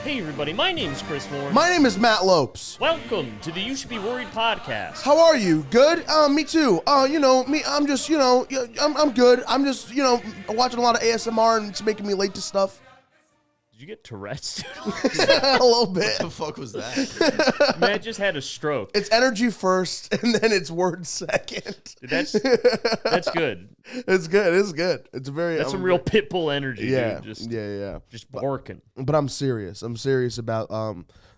Hey everybody, my name's Chris Warren. My name is Matt Lopes. Welcome to the You Should Be Worried podcast. How are you? Good? Me too. I'm just, I'm good. I'm just, watching a lot of ASMR and it's making me late to stuff. Did you get Tourette's? A little bit. What the fuck was that? Matt just had a stroke. It's energy first and then it's words second. Dude, that's good. It's good. It's good. It's very. That's some real pit bull energy, yeah, dude. Just barking. But I'm serious. I'm serious about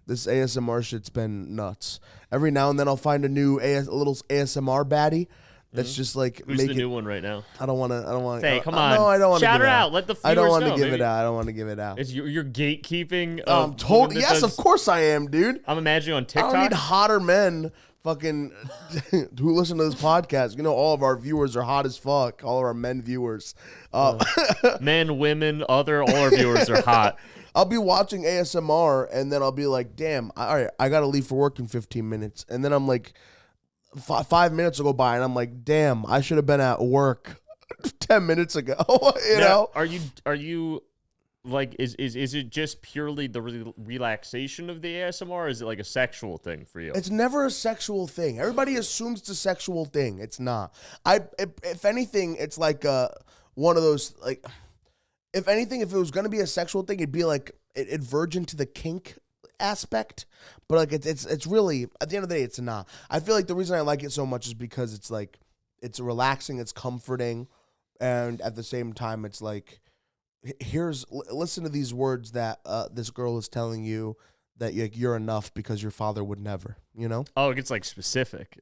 this ASMR shit's been nuts. Every now and then I'll find a little ASMR baddie. That's just like Who's the new one right now? I don't want to. Hey, come on! No, I don't want to. Shout her out. Let the viewers I don't want know, to give baby. it out. I don't want to give it out. It's you're gatekeeping. Yes, of course I am, dude. I'm imagining on I TikTok. don't need hotter men fucking who listen to this podcast. You know, all of our viewers are hot as fuck. All of our men viewers. Men, women, all our viewers are hot. I'll be watching ASMR and then I'll be like, damn, all right, I got to leave for work in 15 minutes. And then I'm like, 5 minutes will go by and I'm like, damn, I should have been at work 10 minutes ago. you know? Are you like, is it just purely the relaxation of the ASMR? Or is it like a sexual thing for you? It's never a sexual thing. Everybody assumes it's a sexual thing. It's not. If anything, it's like one of those, like, if anything, if it was going to be a sexual thing, it'd be like, it verge into the kink aspect, but like it's really, at the end of the day, it's not. I feel like the reason I like it so much is because it's like, it's relaxing, it's comforting, and at the same time, it's like, listen to these words that this girl is telling you that you're enough because your father would never, you know? Oh, it gets like specific.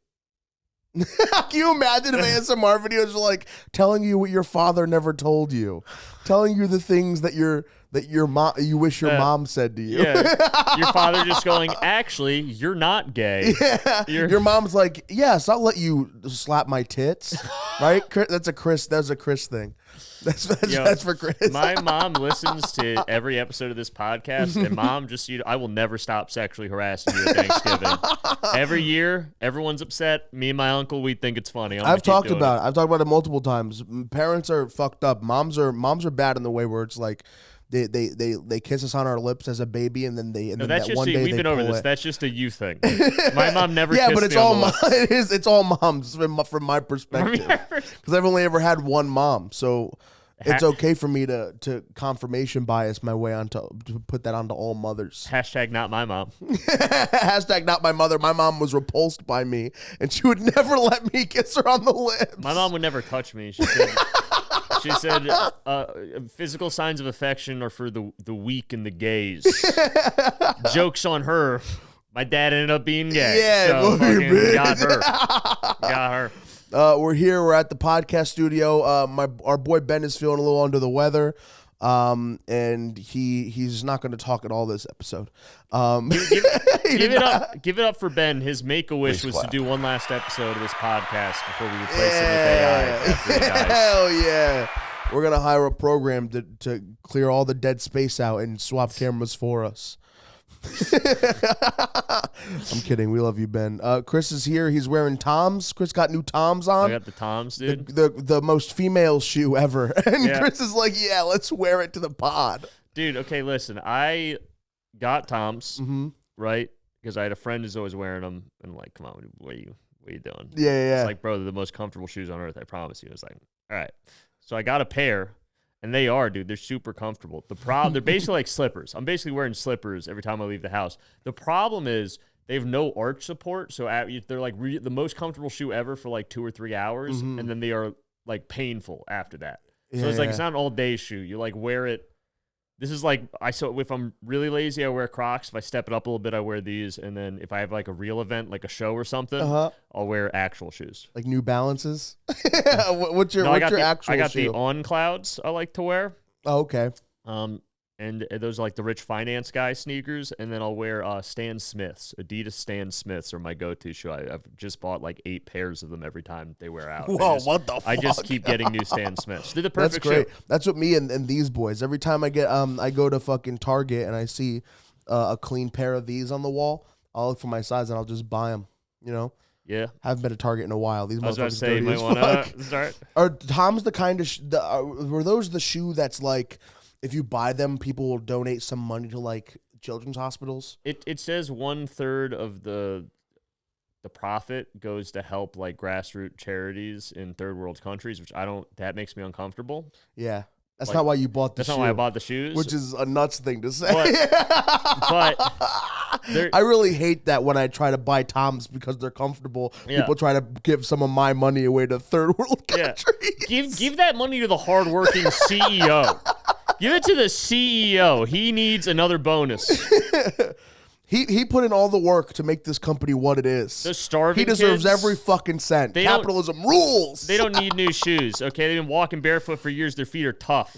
Can you imagine if ASMR videos are like telling you what your father never told you, telling you the things that you wish your mom said to you? Yeah, your father just going, actually, you're not gay. Yeah, your mom's like, yes, I'll let you slap my tits, right? That's a Chris thing. That's for Chris. My mom listens to every episode of this podcast, and mom just, I will never stop sexually harassing you at Thanksgiving. Every year, everyone's upset. Me and my uncle, we think it's funny. I've talked about it multiple times. Parents are fucked up. Moms are bad in the way where it's like they kiss us on our lips as a baby, and then we've been over this. That's just a you thing. My mom never. Yeah, kissed but it's me all on the lips. it's all moms from my perspective, because I've only ever had one mom, so. It's okay for me to confirmation bias my way to put that onto all mothers. Hashtag not my mom. Hashtag not my mother. My mom was repulsed by me, and she would never let me kiss her on the lips. My mom would never touch me. She said physical signs of affection are for the weak and the gays. Joke's on her. My dad ended up being gay. Yeah, so fucking got her. Got her. We're here. We're at the podcast studio. Our boy Ben is feeling a little under the weather, and he's not going to talk at all this episode. Give it up for Ben. His make-a-wish was to do one last episode of this podcast before we replace him with AI. After he dies. Hell yeah! We're gonna hire a program to clear all the dead space out and swap cameras for us. I'm kidding. We love you, Ben. Chris is here. He's wearing Toms. Chris got new Toms on. I got the Toms, dude. The most female shoe ever. And yeah. Chris is like, yeah, let's wear it to the pod. Dude, okay, listen. I got Toms, right? Because I had a friend who's always wearing them. And I'm like, come on, what are you doing? Yeah. It's like, bro, they're the most comfortable shoes on earth. I promise you. It's like, all right. So I got a pair. And they are, dude. They're super comfortable. They're basically like slippers. I'm basically wearing slippers every time I leave the house. The problem is they have no arch support, so they're like the most comfortable shoe ever for like 2 or 3 hours, and then they are like painful after that. So it's like it's not an all day shoe. You like wear it. This is like if I'm really lazy, I wear Crocs. If I step it up a little bit, I wear these, and then if I have like a real event, like a show or something, I'll wear actual shoes, like New Balances. What's your actual? I got shoe? the On Clouds I like to wear. Oh, okay. And those are like the rich finance guy sneakers, and then I'll wear Stan Smiths. Adidas Stan Smiths are my go-to shoe. I've just bought like 8 pairs of them every time they wear out. Whoa, what the fuck? I just keep getting new Stan Smiths. They're the perfect That's great. shoe. That's what me and these boys. Every time I go to fucking Target and I see a clean pair of these on the wall, I'll look for my size and I'll just buy them. You know? Yeah. Haven't been to Target in a while. These I was about to motherfuckers say, you dirty might as want fuck. to start. Are Tom's the kind of were those the shoe that's like, if you buy them, people will donate some money to like children's hospitals. It says 1/3 of the profit goes to help like grassroots charities in third world countries, which that makes me uncomfortable. Yeah. That's Like, not why you bought the That's shoe. not why I bought the shoes. Which is a nuts thing to say. But I really hate that when I try to buy Toms because they're comfortable. Yeah. People try to give some of my money away to third world countries. Give that money to the hardworking CEO. Give it to the CEO. He needs another bonus. He put in all the work to make this company what it is. Those starving He deserves kids, every fucking cent. Capitalism rules. They don't need new shoes, okay? They've been walking barefoot for years. Their feet are tough.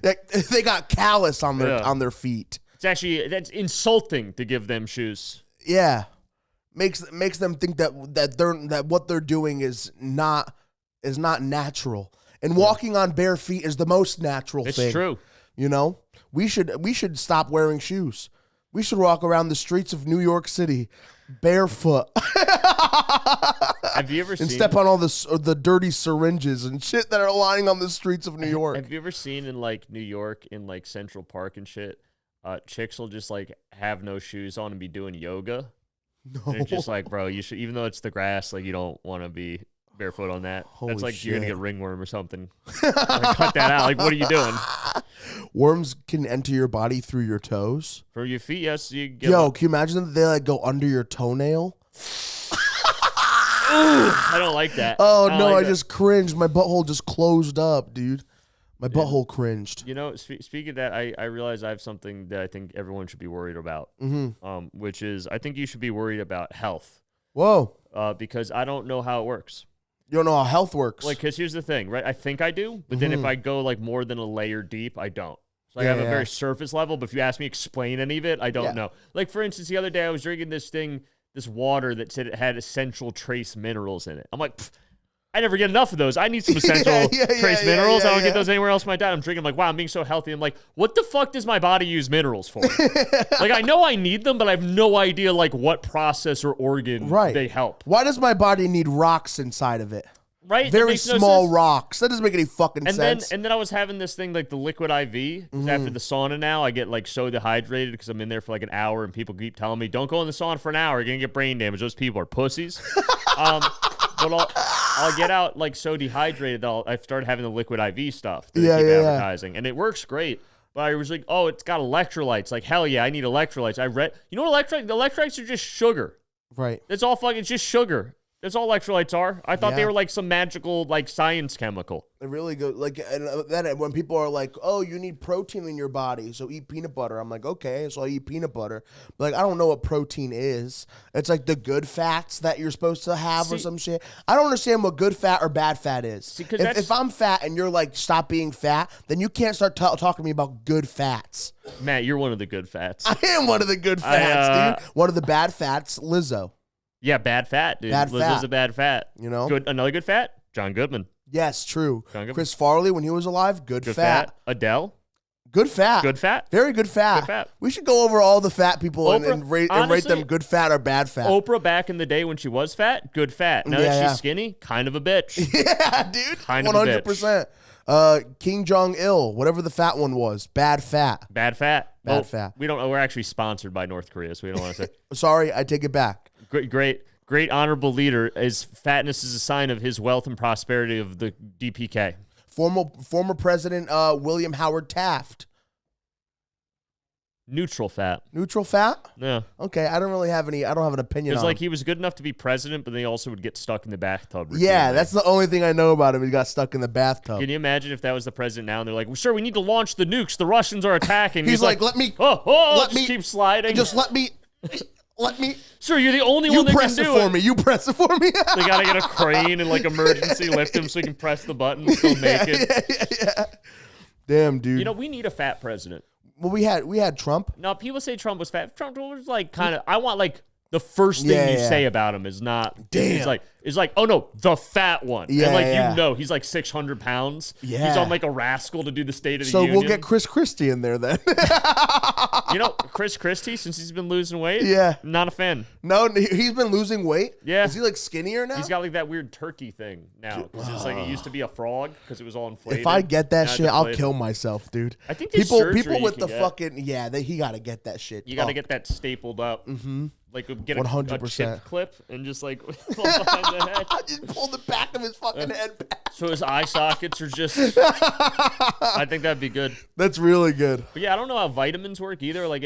They got callus on their feet. That's insulting to give them shoes. Yeah. Makes them think that what they're doing is not natural. And walking on bare feet is the most natural thing. It's true. You know? We should stop wearing shoes. We should walk around the streets of New York City barefoot. Have you ever seen? And step on all the dirty syringes and shit that are lying on the streets of New York. Have you ever seen in like New York in like Central Park and shit? Chicks will just like have no shoes on and be doing yoga. No. And it's just like, bro, you should, even though it's the grass, like you don't want to be barefoot on that. Holy That's like shit. you're gonna get ringworm or something. Like, cut that out. Like, what are you doing? Worms can enter your body through your toes. For your feet, yes. You get Yo, can you imagine that they like go under your toenail? I don't like that. Oh don't no, like I that. just cringed. My butthole just closed up, dude. My butthole cringed. You know, speaking of that, I realize I have something that I think everyone should be worried about. Which is I think you should be worried about health. Whoa. Because I don't know how it works. You don't know how health works. Like, because here's the thing, right? I think I do, but then if I go like more than a layer deep, I don't. So I have a very surface level, but if you ask me explain any of it, I don't know. Like, for instance, the other day I was drinking this water that said it had essential trace minerals in it. I'm like, I never get enough of those. I need some essential trace minerals. I don't get those anywhere else in my diet. I'm drinking, I'm like, wow, I'm being so healthy. I'm like, what the fuck does my body use minerals for? Like, I know I need them, but I have no idea, like, what process or organ they help. Why does my body need rocks inside of it? Right? Very small rocks. That doesn't make any fucking sense. And then I was having this thing, like the liquid IV. After the sauna now, I get, like, so dehydrated because I'm in there for, like, an hour, and people keep telling me, don't go in the sauna for an hour. You're going to get brain damage. Those people are pussies. But I'll get out like so dehydrated that I've started having the liquid IV stuff that they keep advertising, and it works great. But I was like, oh, it's got electrolytes. Like, hell yeah, I need electrolytes. I read, you know what electrolytes? The electrolytes are just sugar. Right. It's all fucking, it's just sugar. That's all electrolytes are. I thought they were like some magical like science chemical. It really goes like, and then when people are like, "Oh, you need protein in your body, so eat peanut butter." I'm like, "Okay, so I eat peanut butter." But like, I don't know what protein is. It's like the good fats that you're supposed to have or some shit. I don't understand what good fat or bad fat is. If I'm fat and you're like, "Stop being fat," then you can't start talking to me about good fats. Matt, you're one of the good fats. I am one of the good fats, dude. One of the bad fats, Lizzo. Yeah, bad fat, dude. Bad Lizzo's a bad fat. You know? Another good fat? John Goodman. Yes, true. John Goodman. Chris Farley, when he was alive, good fat. Adele? Good fat. Good fat? Very good fat. Good fat. We should go over all the fat people and rate them good fat or bad fat. Oprah back in the day when she was fat, good fat. Now that she's skinny, kind of a bitch. Yeah, dude. Kind of a bitch. 100%. King Jong-il, whatever the fat one was, bad fat. Bad fat. Bad fat. We don't know. We're actually sponsored by North Korea, so we don't want to say. Sorry, I take it back. Great honorable leader. His fatness is a sign of his wealth and prosperity of the DPK. Former President William Howard Taft. Neutral fat. Neutral fat? Yeah. Okay, I don't have an opinion on It's like him. he was good enough to be president, but then he also would get stuck in the bathtub. Yeah, that's the only thing I know about him. He got stuck in the bathtub. Can you imagine if that was the president now and they're like, well, sir, we need to launch the nukes. The Russians are attacking. He's like, let me keep sliding. Just let me. Sir, you're the only one that can do it. You press it for me. You press it for me. They gotta get a crane and like emergency lift him so he can press the button and still make it. Yeah. Damn, dude. You know, we need a fat president. Well, we had Trump. No, people say Trump was fat. Trump was like kind of. I want like the first thing you yeah. say about him is not. Damn. It's like, oh no, the fat one. Yeah, and like yeah. you know, he's like 600 pounds. Yeah. He's on like a rascal to do the State of the So Union. we'll get Chris Christie in there then. You know, Chris Christie, since he's been losing weight, Yeah. not a fan. No, he's been losing weight. Yeah. Is he like skinnier now? He's got like that weird turkey thing now. Because it's like it used to be a frog because it was all inflated. If I get that Now it's shit, I'll deflated. kill myself, dude. I think there's people surgery with you the can get. fucking he got to get that shit. You got to get that stapled up. Mm-hmm. Like get a 100%. chip clip and just like behind the head. I just pulled the back of his fucking head back. So his eye sockets are just. I think that'd be good. That's really good. But yeah, I don't know how vitamins work either. Like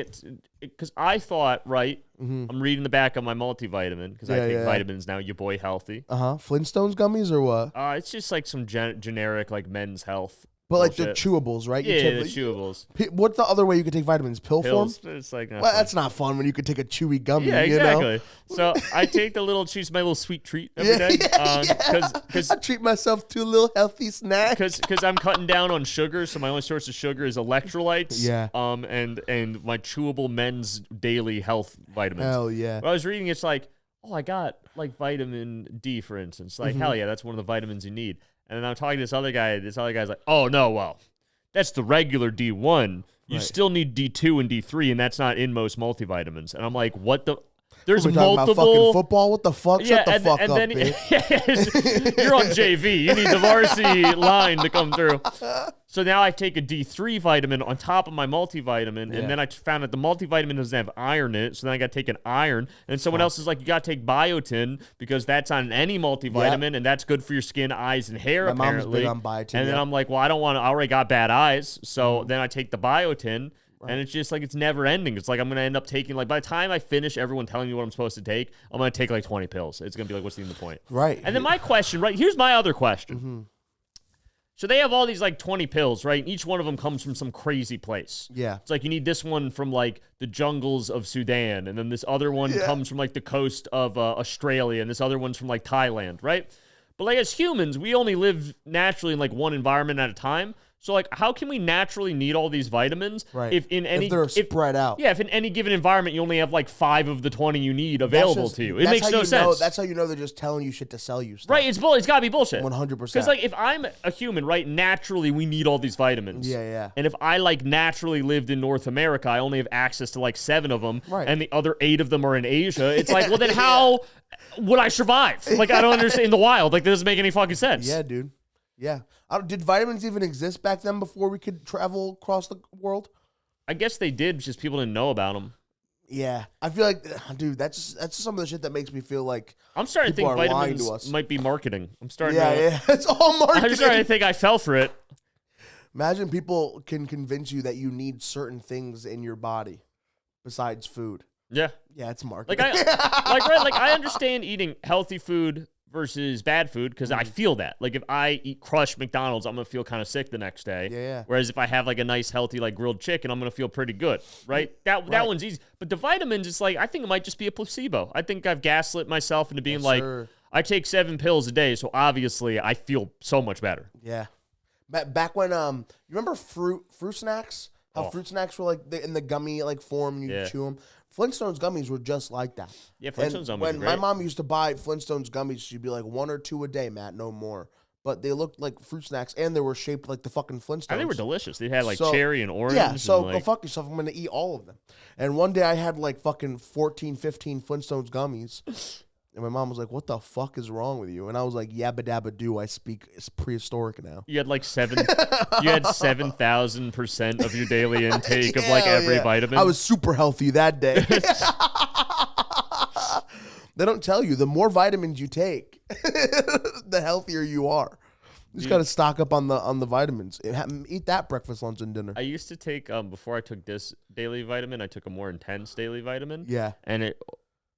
because I thought I'm reading the back of my multivitamin because I take vitamins now. Your boy healthy. Flintstones gummies or what? It's just like some generic like men's health. But like the bullshit. chewables, right? You Yeah, take- the chewables. What's the other way you could take vitamins? Pill Pills. form? It's like Well, that's not fun when you could take a chewy gummy. yeah, You know? exactly. So I take the little choose my little sweet treat every day I treat myself to a little healthy snack. because I'm cutting down on sugar, so my only source of sugar is electrolytes. Yeah. And my chewable men's daily health vitamins. Hell yeah. When I was reading, it's like, oh, I got like vitamin D, for instance. Like, hell yeah, that's one of the vitamins you need. And then I'm talking to this other guy. This other guy's like, oh no, well, that's the regular D1. You Right. still need D2 and D3, and that's not in most multivitamins. And I'm like, what the? There's We're talking about fucking multiple. football. What the fuck? Shut the fuck up, then, bitch. you're on JV. You need the varsity line to come through. So now I take a D3 vitamin on top of my multivitamin, Yeah. and then I found that the multivitamin doesn't have iron in it, so then I got to take an iron. And someone else is like, you got to take biotin because that's on any multivitamin, and that's good for your skin, eyes, and hair, My mom's apparently. big on biotin, And then yeah. I'm like, well, I don't want to. I already got bad eyes, so then I take the biotin. Right. And it's just like it's never ending. It's like I'm gonna end up taking like by the time I finish everyone telling me what I'm supposed to take, I'm gonna take like 20 pills. It's gonna be like, what's even the point? Right. And then my question, right? Here's my other question. So they have all these like 20 pills, right? And each one of them comes from some crazy place. Yeah. It's like you need this one from like the jungles of Sudan, and then this other one comes from like the coast of Australia, and this other one's from like Thailand, right? But like as humans, we only live naturally in like one environment at a time. So like, how can we naturally need all these vitamins Right. if they're spread out? Yeah, if in any given environment you only have like 5 of the 20 you need available to you, it That's makes how no you sense. know- that's how you know they're just telling you shit to sell you stuff. Right, it's gotta be bullshit. 100%. Because like if I'm a human, right, naturally we need all these vitamins. Yeah, yeah. And if I like naturally lived in North America, I only have access to like 7 of them, Right. and the other 8 of them are in Asia. It's like, well then how would I survive? Like I don't understand in the wild. Like that doesn't make any fucking sense. Yeah, dude. Yeah. Did vitamins even exist back then before we could travel across the world? I guess they did, just people didn't know about them. Yeah. I feel like, dude, that's just some of the shit that makes me feel like I'm starting to think people are lying to vitamins us. might be marketing. I'm starting yeah. It's all marketing. I'm starting to think I fell for it. Imagine people can convince you that you need certain things in your body besides food. Yeah. Yeah, it's marketing. Like I understand eating healthy food versus bad food because I feel that. Like if I eat crushed McDonald's, I'm gonna feel kind of sick the next day. Yeah. Whereas if I have like a nice healthy like grilled chicken, I'm gonna feel pretty good. Right? That one's easy. But the vitamins, it's like I think it might just be a placebo. I think I've gaslit myself into being Yes, like, sir. I take 7 pills a day, so obviously I feel so much better. Yeah. Back when you remember fruit snacks? How fruit snacks were like in the gummy like form and you could chew them. Flintstones gummies were just like that. Yeah, Flintstones gummies When are my great. mom used to buy Flintstones gummies, she'd be like 1 or 2 a day, Matt, no more. But they looked like fruit snacks and they were shaped like the fucking Flintstones. And they were delicious. They had like So- cherry and orange. Yeah, so and, go like, fuck yourself. I'm going to eat all of them. And one day I had like fucking 14, 15 Flintstones gummies. And my mom was like, what the fuck is wrong with you? And I was like, yabba dabba do. I speak it's prehistoric now. you had like 7,000% of your daily intake of like every vitamin. I was super healthy that day. They don't tell you the more vitamins you take, the healthier you are. You just got to stock up on the vitamins. Eat that breakfast, lunch, and dinner. I used to take before I took this daily vitamin, I took a more intense daily vitamin. Yeah. And it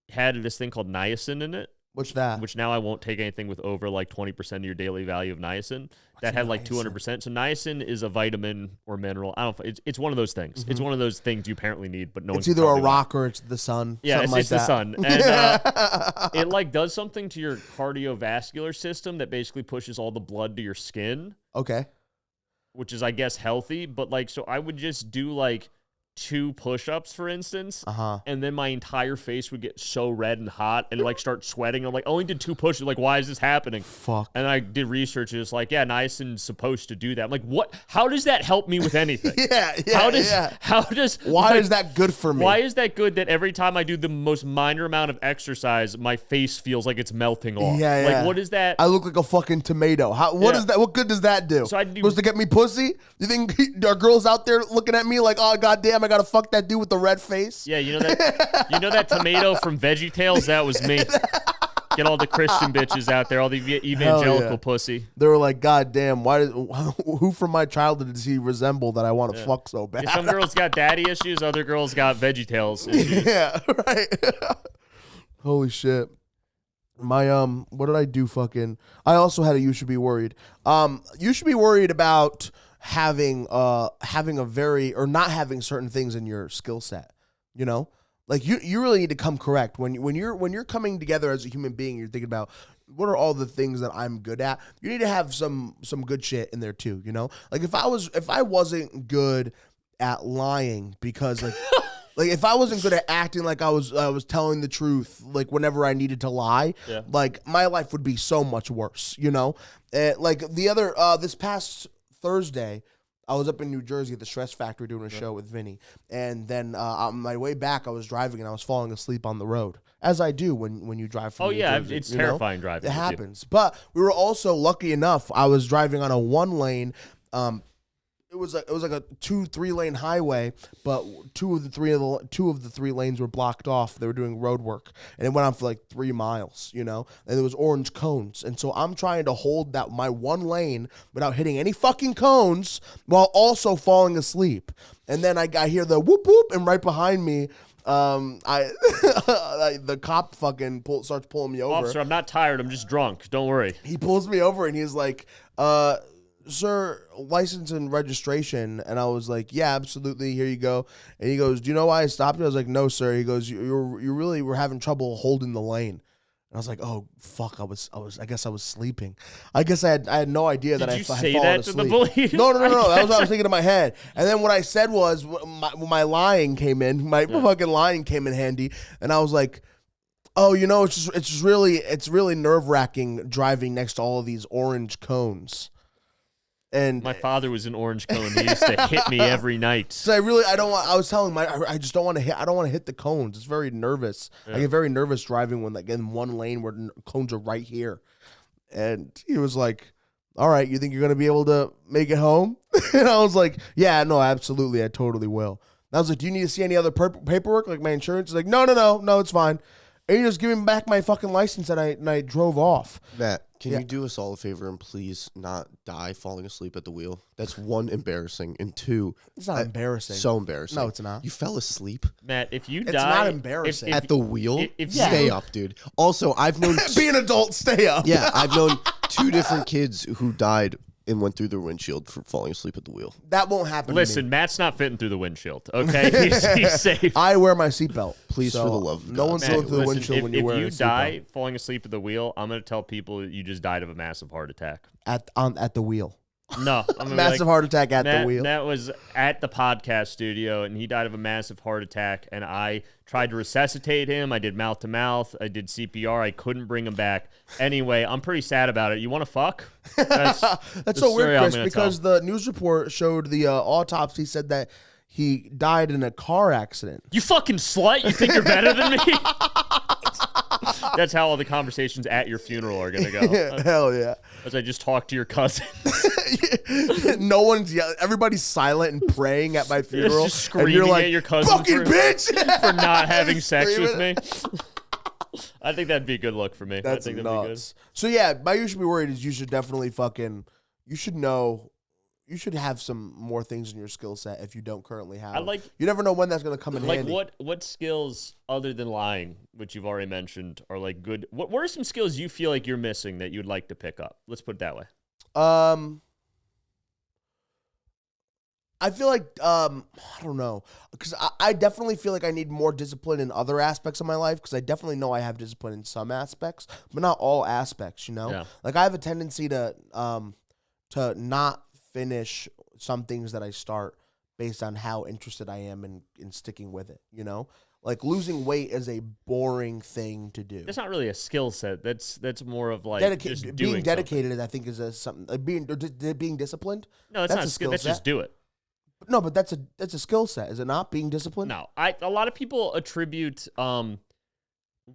had this thing called niacin in it, What's that? which now I won't take anything with over like 20% of your daily value of niacin. That had like 200%. So niacin is a vitamin or mineral. I don't. It's one of those things. It's one of those things you apparently need, but no. It's one can either tell a me why. rock or it's the sun. Yeah, something it's like the sun, and it like does something to your cardiovascular system that basically pushes all the blood to your skin, Okay. which is I guess healthy. But like, so I would just do like 2 push-ups, for instance, Uh-huh. and then my entire face would get so red and hot and like start sweating. I'm like, I only did 2 push-ups. Like, why is this happening? Fuck. And I did research. It's like, yeah, niacin's supposed to do that. I'm like, what? How does that help me with anything? How does? Why is that good for me? Why is that good that every time I do the most minor amount of exercise, my face feels like it's melting off? Yeah, Like, what is that? I look like a fucking tomato. What is that? What good does that do? So I do- Supposed to get me pussy? You think there are girls out there looking at me like, oh goddamn, I gotta fuck that dude with the red face? Yeah, you know that tomato from VeggieTales? That was me. Get all the Christian bitches out there, all the evangelical pussy. They were like, God damn, who from my childhood does he resemble that I want to fuck so bad? Yeah, some girls got daddy issues, other girls got VeggieTales issues. Yeah, right. Holy shit. My what did I do? I also had a you should be worried. You should be worried about having a very, or not having certain things in your skill set. You know? Like you really need to come correct when you're coming together as a human being. You're thinking about what are all the things that I'm good at. You need to have some good shit in there too. You know, like if I wasn't good at lying because like like if I wasn't good at acting like I was telling the truth like whenever I needed to lie, like my life would be so much worse. You know, like this past Thursday, I was up in New Jersey at the Stress Factory doing a show with Vinny. And then on my way back, I was driving and I was falling asleep on the road, as I do when you drive from New Jersey. It's terrifying driving. It happens. But we were also lucky enough, I was driving on a 1-lane, it was like a 2-3 lane highway, but two of the three lanes were blocked off. They were doing road work, and it went on for like 3 miles, you know. And there was orange cones, and so I'm trying to hold my 1 lane without hitting any fucking cones while also falling asleep. And then I hear the whoop whoop, and right behind me, the cop fucking starts pulling me over. Officer, I'm not tired. I'm just drunk. Don't worry. He pulls me over and he's like, sir, license and registration. And I was like, yeah, absolutely, here you go. And he goes, do you know why I stopped you? I was like, no, sir. He goes, you really were having trouble holding the lane. And I was like, oh fuck, I guess I was sleeping. I guess I had no idea that I had fallen asleep. Did you say that to the police? No. That was what I was thinking in my head. And then what I said was, my lying came in. My fucking lying came in handy. And I was like, oh, you know, it's really nerve-wracking driving next to all of these orange cones. And my father was an orange cone. He used to hit me every night. So I was telling I just don't want to hit. I don't want to hit the cones. It's very nervous. I get very nervous driving when like in 1 lane where cones are right here. And he was like, all right, you think you're going to be able to make it home? And I was like, yeah, no, absolutely. I totally will. And I was like, do you need to see any other paperwork, like my insurance? He's like, no, it's fine. And he just gave me back my fucking license and I drove off. Matt, can you do us all a favor and please not die falling asleep at the wheel? That's 1, embarrassing, and 2, it's not embarrassing. So embarrassing. No, it's not. You fell asleep, Matt. If you it's die, not embarrassing at the wheel. Stay up, dude. Also, I've known be an adult. Stay up. Yeah, I've known 2 different kids who died and went through their windshield for falling asleep at the wheel. That won't happen. Listen, to me. Matt's not fitting through the windshield. Okay, he's safe. I wear my seatbelt. Please, for the love of God. No one's going through the windshield when you wear a seatbelt. If you die falling asleep at the wheel, I'm going to tell people you just died of a massive heart attack. At the wheel. No, I'm massive heart attack at the wheel. That was at the podcast studio, and he died of a massive heart attack. And I tried to resuscitate him. I did mouth to mouth. I did CPR. I couldn't bring him back. Anyway, I'm pretty sad about it. You want to fuck? That's so weird, Chris, because the news report showed the autopsy said that he died in a car accident. You fucking slut! You think you're better than me? That's how all the conversations at your funeral are going to go. Yeah, hell yeah. As I just talk to your cousin. No one's yelling. Everybody's silent and praying at my funeral. Just screaming at your cousin fucking bitch! for not having sex with me. I think that'd be a good look for me. That's I think nuts. That'd be good. So yeah, my you should be worried is you should definitely you should know. You should have some more things in your skill set if you don't currently have. You never know when that's going to come in handy. What skills other than lying, which you've already mentioned, are like good? What are some skills you feel like you're missing that you'd like to pick up? Let's put it that way. I feel like I don't know, because I definitely feel like I need more discipline in other aspects of my life, because I definitely know I have discipline in some aspects, but not all aspects. You know, Yeah. Like I have a tendency to not finish some things that I start based on how interested I am in sticking with it. You know, like losing weight is a boring thing to do. It's not really a skill set. That's more of like just doing being dedicated. something. I think is something. Being disciplined. No, that's not a skill. That's just do it. No, but that's a skill set, is it not? Being disciplined. No, a lot of people attribute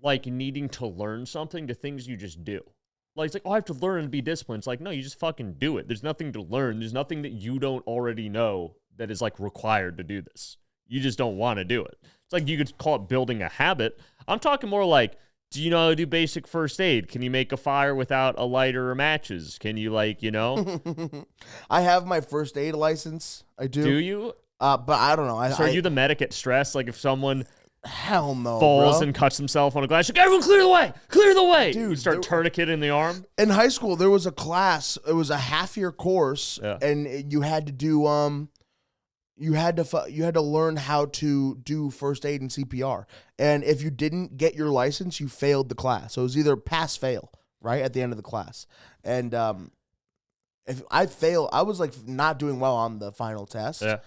like needing to learn something to things you just do. Like, it's like, oh, I have to learn and be disciplined. It's like, no, you just fucking do it. There's nothing to learn. There's nothing that you don't already know that is like required to do this. You just don't want to do it. It's like you could call it building a habit. I'm talking more like, do you know how to do basic first aid? Can you make a fire without a lighter or matches? Can you, like, you know? I have my first aid license. I do. Do you? But I don't know. So are you the medic at stress? Like, if someone hell no falls bro. And cuts himself on a glass, like, everyone clear the way! Clear the way! Dude, you start tourniquet in the arm? In high school, there was a class. It was a half-year course, Yeah. and you had to do you had to learn how to do first aid and CPR. And if you didn't get your license, you failed the class. So it was either pass fail, right, at the end of the class. And if I fail, I was like not doing well on the final test. Yeah.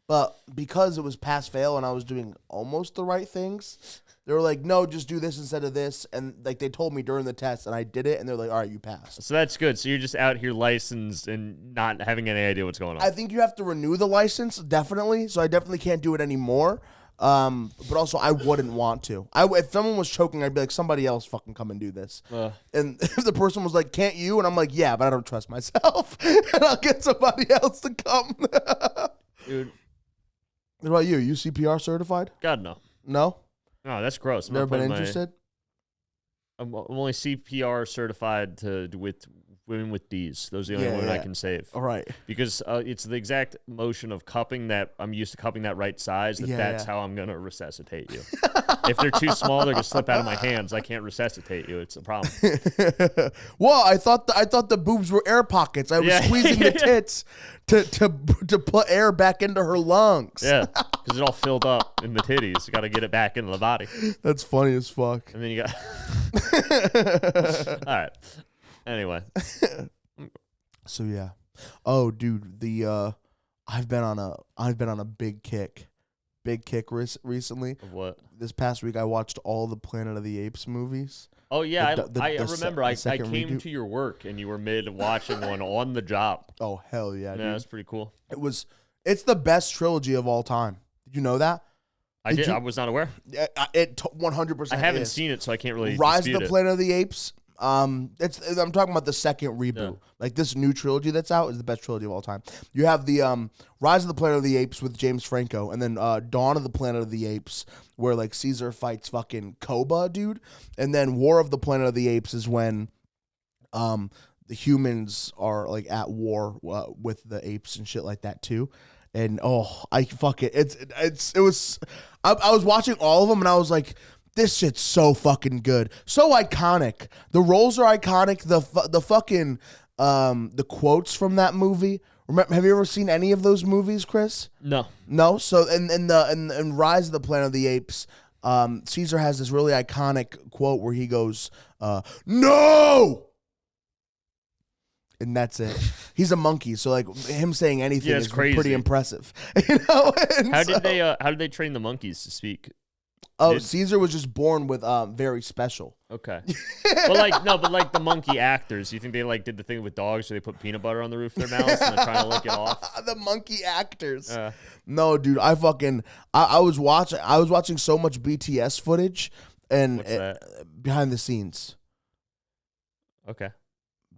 But because it was pass fail and I was doing almost the right things, they were like, no, just do this instead of this. And like they told me during the test and I did it and they're like, all right, you passed. So that's good. So you're just out here licensed and not having any idea what's going on. I think you have to renew the license, definitely. So I definitely can't do it anymore. But also I wouldn't want to. If someone was choking, I'd be like, somebody else fucking come and do this. And if the person was like, can't you? And I'm like, yeah, but I don't trust myself. And I'll get somebody else to come. Dude. What about you? You CPR certified? God, no. No? No, that's gross. Never been interested? I'm only CPR certified with women with D's. Those are the only women I can save. All right. Because it's the exact motion of cupping that I'm used to cupping that right size. That's how I'm going to resuscitate you. If they're too small, they're going to slip out of my hands. I can't resuscitate you. It's a problem. Well, I thought the boobs were air pockets. I was squeezing the tits to put air back into her lungs. Yeah, because it all filled up in the titties. You got to get it back into the body. That's funny as fuck. And then you got... All right. Anyway. So yeah. Oh, dude, I've been on a big kick recently. Of what? This past week I watched all the Planet of the Apes movies. Oh yeah, I remember. I came redo. to your work and you were mid watching one on the job. Oh hell yeah, dude. Yeah, that's pretty cool. It's the best trilogy of all time. Did you know that? I was not aware. It 100%. I haven't seen it, so I can't really. Rise of the Planet of the Apes. I'm talking about the second reboot. Yeah. Like this new trilogy that's out is the best trilogy of all time. You have the Rise of the Planet of the Apes with James Franco, and then Dawn of the Planet of the Apes, where like Caesar fights fucking Koba, dude. And then War of the Planet of the Apes is when the humans are like at war with the apes and shit like that too. And I was watching all of them and I was like, this shit's so fucking good, so iconic. The roles are iconic. The fucking the quotes from that movie. Remember, have you ever seen any of those movies, Chris? No. No. So in Rise of the Planet of the Apes, Caesar has this really iconic quote where he goes, "No." And that's it. He's a monkey, so like him saying anything is crazy. Pretty impressive. You know? How did they train the monkeys to speak? Caesar was just born with very special. Okay. But like the monkey actors, you think they like did the thing with dogs where they put peanut butter on the roof of their mouths and they're trying to lick it off? The monkey actors. No, dude, I was watching so much BTS footage and behind the scenes. Okay.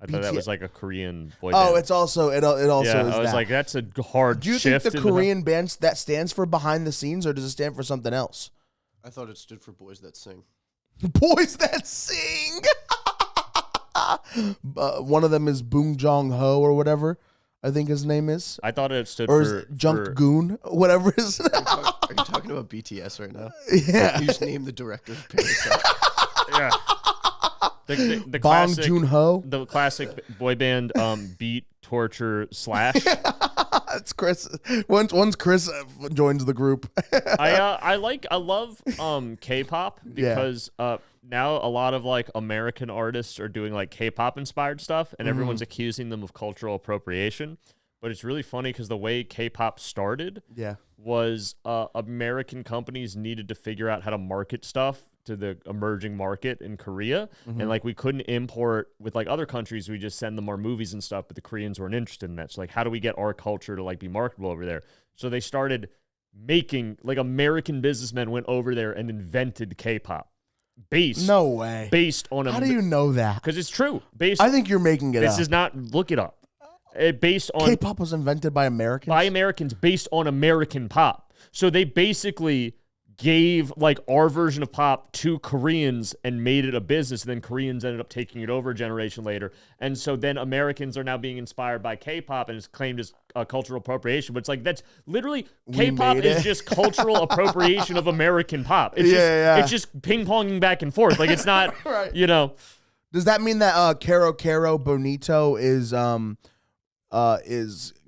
I thought that was like a Korean boy band. Oh, it's also it also is that. I was like, that's a hard shift. Do you think the Korean band that stands for behind the scenes, or does it stand for something else? I thought it stood for Boys That Sing. Boys That Sing. One of them is Boong Jong Ho or whatever I think his name is. I thought it stood or for Junk Goon, whatever his name. Are you talking about BTS right now? Yeah. You just named the director of Parasite. Yeah. The Bong classic, Joon-ho. The classic boy band beat, torture, slash. It's Chris. Once Chris joins the group. I love K-pop because now a lot of like American artists are doing like K-pop inspired stuff and everyone's accusing them of cultural appropriation. but it's really funny because the way K-pop started was American companies needed to figure out how to market stuff to the emerging market in Korea. And like we couldn't import with like other countries, we just send them our movies and stuff, but the Koreans weren't interested in that. So like, how do we get our culture to like be marketable over there? So they started making, like, American businessmen went over there and invented K-pop. No way. Based on How do you know that? Because it's true. I think you're making it up. This is not, look it up. Based on K-pop was invented by Americans? By Americans based on American pop. So they basically gave like our version of pop to Koreans and made it a business. And then Koreans ended up taking it over a generation later. And so then Americans are now being inspired by K-pop and it's claimed as cultural appropriation. But it's like, that's literally, K-pop is just cultural appropriation of American pop. It's it's just ping-ponging back and forth. Like, it's not, you know. Does that mean that Caro Caro Bonito is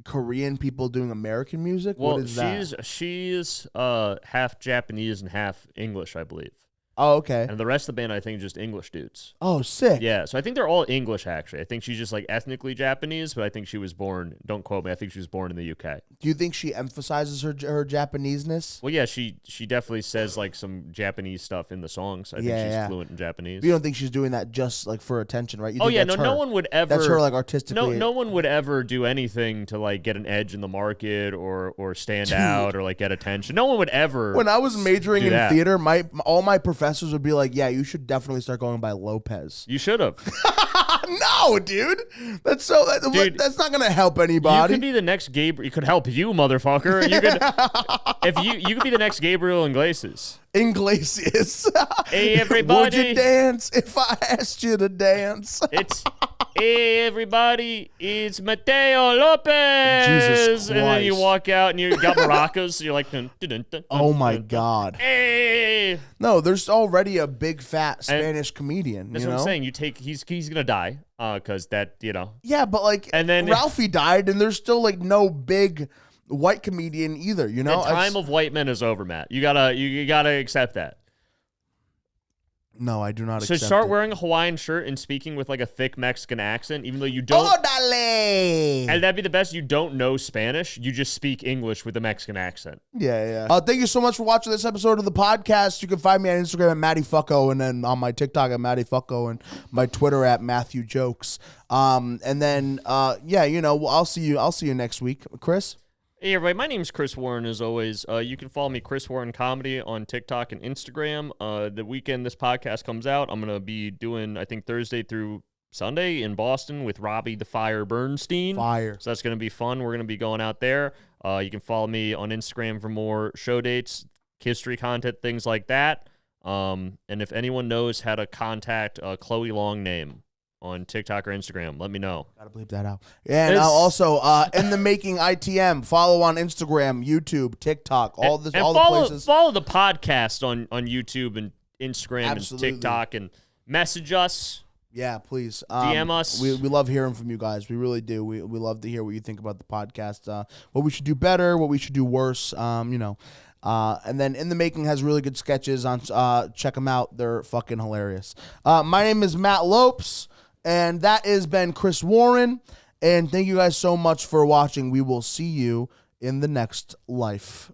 Korean people doing American music? Well, what is that? she's half Japanese and half English, I believe. Oh, okay. And the rest of the band, I think, is just English dudes. Oh, sick. Yeah, so I think they're all English, actually. I think she's just, like, ethnically Japanese, but I think she was born, don't quote me, I think she was born in the UK. Do you think she emphasizes her Japaneseness? Well, yeah, she definitely says, like, some Japanese stuff in the songs. I think she's fluent in Japanese. You don't think she's doing that just, like, for attention, right? You oh, think yeah, that's no her. one would ever... That's her, like, artistically... No one would ever do anything to, like, get an edge in the market or stand out or, like, get attention. No one would ever... When I was majoring in theater, all my professors would be like, yeah, you should definitely start going by Lopes. You should have. No, dude. That's not going to help anybody. You could be the next Gabriel. You could help you, motherfucker. You could, you could be the next Gabriel Iglesias. Iglesias. Hey, everybody. Would you dance if I asked you to dance? It's... Hey, everybody, it's Mateo Lopez. Jesus Christ. And then you walk out and you got maracas. So you're like, dun, dun, dun, dun, oh my dun, God. Hey. No, there's already a big fat Spanish comedian. That's what I'm saying. He's gonna die because that, you know. Yeah, but like, and then Ralphie died, and there's still like no big white comedian either. You know, the time of white men is over, Matt. You gotta accept that. No, I do not accept So start it. wearing a Hawaiian shirt and speaking with like a thick Mexican accent, even though you don't. Odale! And that'd be the best. You don't know Spanish. You just speak English with a Mexican accent. Yeah. Thank you so much for watching this episode of the podcast. You can find me on Instagram at MattyFucko, and then on my TikTok at MattyFucko, and my Twitter at Matthew Jokes. And then I'll see you next week, Chris. Hey, everybody, my name is Chris Warren, as always. You can follow me, Chris Warren Comedy, on TikTok and Instagram. The weekend this podcast comes out, I'm going to be doing, I think, Thursday through Sunday in Boston with Robbie the Fire Bernstein. Fire. So that's going to be fun. We're going to be going out there. You can follow me on Instagram for more show dates, history content, things like that. And if anyone knows how to contact Chloe Longname on TikTok or Instagram, let me know. Gotta bleep that out. And also, In the Making ITM, follow on Instagram, YouTube, TikTok, all the places. Follow the podcast on YouTube and Instagram and TikTok, and message us. Yeah, please. DM us. We love hearing from you guys. We really do. We love to hear what you think about the podcast, what we should do better, what we should do worse, And then In the Making has really good sketches on. Check them out. They're fucking hilarious. My name is Matt Lopes. And that has been Chris Warren. And thank you guys so much for watching. We will see you in the next life.